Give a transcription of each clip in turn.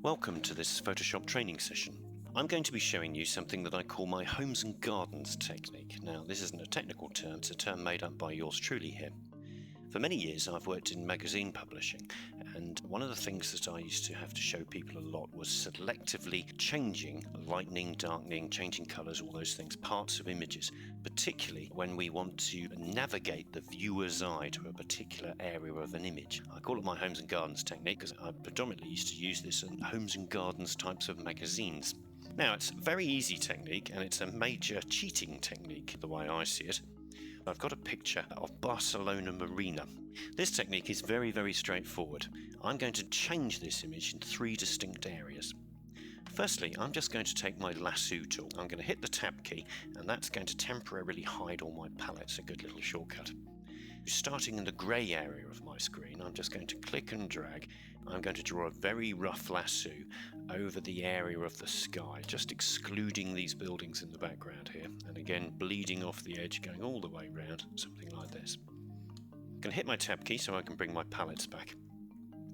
Welcome to this Photoshop training session. I'm going to be showing you something that I call my homes and gardens technique. Now, this isn't a technical term, it's a term made up by yours truly here. For many years I've worked in magazine publishing, and one of the things that I used to have to show people a lot was selectively changing, lightening, darkening, changing colours, all those things, parts of images, particularly when we want to navigate the viewer's eye to a particular area of an image. I call it my homes and gardens technique because I predominantly used to use this in homes and gardens types of magazines. Now, it's a very easy technique, and it's a major cheating technique the way I see it. I've got a picture of Barcelona Marina. This technique is very, very straightforward. I'm going to change this image in three distinct areas. Firstly, I'm just going to take my lasso tool. I'm going to hit the tab key, and that's going to temporarily hide all my palettes, a good little shortcut. Starting in the grey area of my screen, I'm just going to click and drag. I'm going to draw a very rough lasso over the area of the sky, just excluding these buildings in the background here, and again bleeding off the edge, going all the way round, something like this. I'm going to hit my tab key so I can bring my palettes back.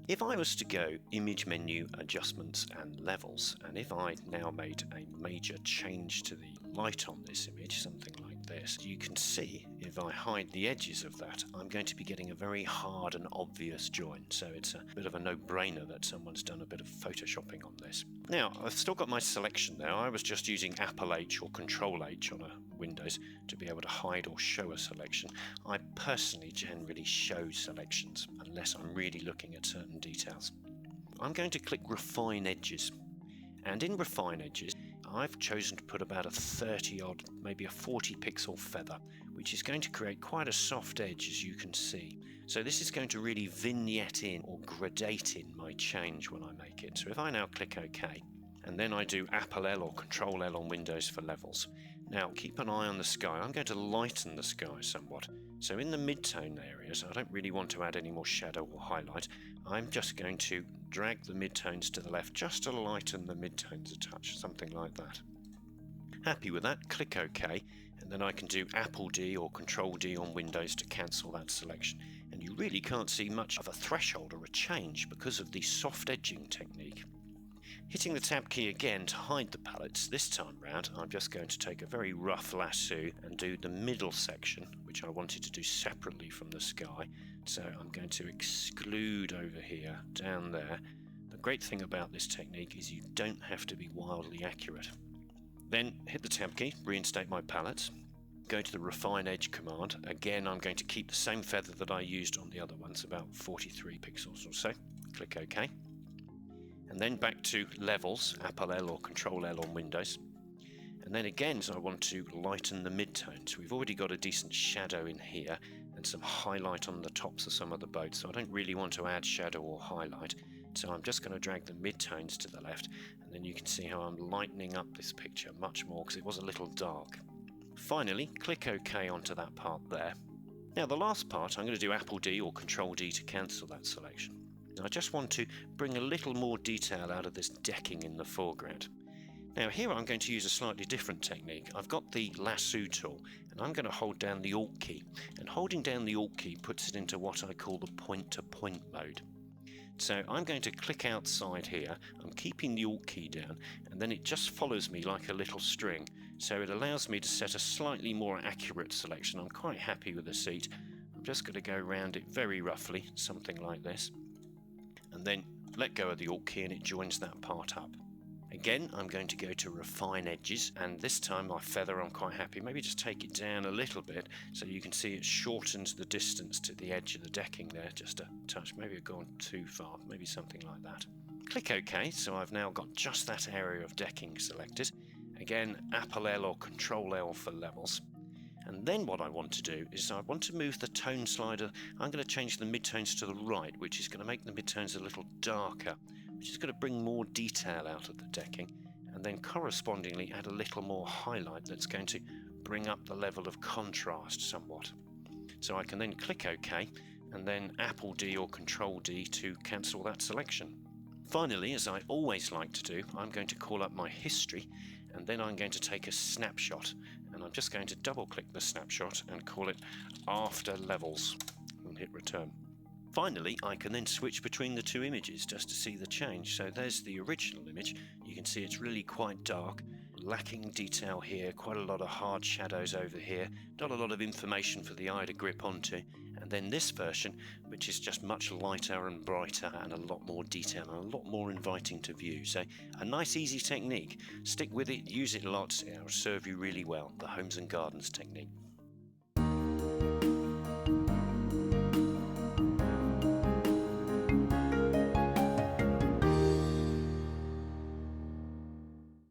If I was to go Image Menu, Adjustments and Levels, and if I now made a major change to the light on this image, something like this, you can see if I hide the edges of that, I'm going to be getting a very hard and obvious join. So it's a bit of a no-brainer that someone's done a bit of photoshopping on this. Now, I've still got my selection there. I was just using Apple H or Control H on a Windows to be able to hide or show a selection. I personally generally show selections unless I'm really looking at certain details. I'm going to click Refine Edges, and in Refine Edges I've chosen to put about a 30 odd, maybe a 40 pixel feather, which is going to create quite a soft edge, as you can see. So this is going to really vignette in or gradate in my change when I make it. So if I now click OK, and then I do Apple L or Control L on Windows for levels. Now keep an eye on the sky. I'm going to lighten the sky somewhat. So in the mid-tone areas, I don't really want to add any more shadow or highlight. I'm just going to drag the mid-tones to the left just to lighten the mid-tones a touch, something like that. Happy with that, click OK, and then I can do Apple D or Control D on Windows to cancel that selection. And you really can't see much of a threshold or a change because of the soft edging technique. Hitting the tab key again to hide the palettes, this time round I'm just going to take a very rough lasso and do the middle section, which I wanted to do separately from the sky. So I'm going to exclude over here, down there. The great thing about this technique is you don't have to be wildly accurate. Then hit the tab key, reinstate my palettes, go to the Refine Edge command. Again, I'm going to keep the same feather that I used on the other ones, about 43 pixels or so. Click OK. And then back to Levels, Apple L or Control L on Windows. And then again, so I want to lighten the mid-tones. We've already got a decent shadow in here and some highlight on the tops of some of the boats, so I don't really want to add shadow or highlight. So I'm just going to drag the mid-tones to the left, and then you can see how I'm lightening up this picture much more because it was a little dark. Finally, click OK onto that part there. Now the last part, I'm going to do Apple D or Control D to cancel that selection. I just want to bring a little more detail out of this decking in the foreground. Now here I'm going to use a slightly different technique. I've got the lasso tool and I'm going to hold down the Alt key, and holding down the Alt key puts it into what I call the point-to-point mode. So I'm going to click outside here, I'm keeping the Alt key down, and then it just follows me like a little string. So it allows me to set a slightly more accurate selection. I'm quite happy with the seat. I'm just going to go around it very roughly, something like this. And then let go of the Alt key and it joins that part up. Again, I'm going to go to Refine Edges, and this time my feather I'm quite happy. Maybe just take it down a little bit so you can see it shortens the distance to the edge of the decking there, just a touch. Maybe I've gone too far, maybe something like that. Click OK, so I've now got just that area of decking selected. Again, Apple L or Control L for levels. And then what I want to do is I want to move the tone slider. I'm going to change the midtones to the right, which is going to make the midtones a little darker, which is going to bring more detail out of the decking, and then correspondingly add a little more highlight that's going to bring up the level of contrast somewhat. So I can then click OK, and then Apple D or Control D to cancel that selection. Finally, as I always like to do, I'm going to call up my history, and then I'm going to take a snapshot, and I'm just going to double click the snapshot and call it After Levels and hit return. Finally, I can then switch between the two images just to see the change. So there's the original image. You can see it's really quite dark, lacking detail here, quite a lot of hard shadows over here, not a lot of information for the eye to grip onto. And then this version, which is just much lighter and brighter and a lot more detail and a lot more inviting to view. So a nice easy technique. Stick with it, use it lots, it'll serve you really well, the Homes and Gardens technique.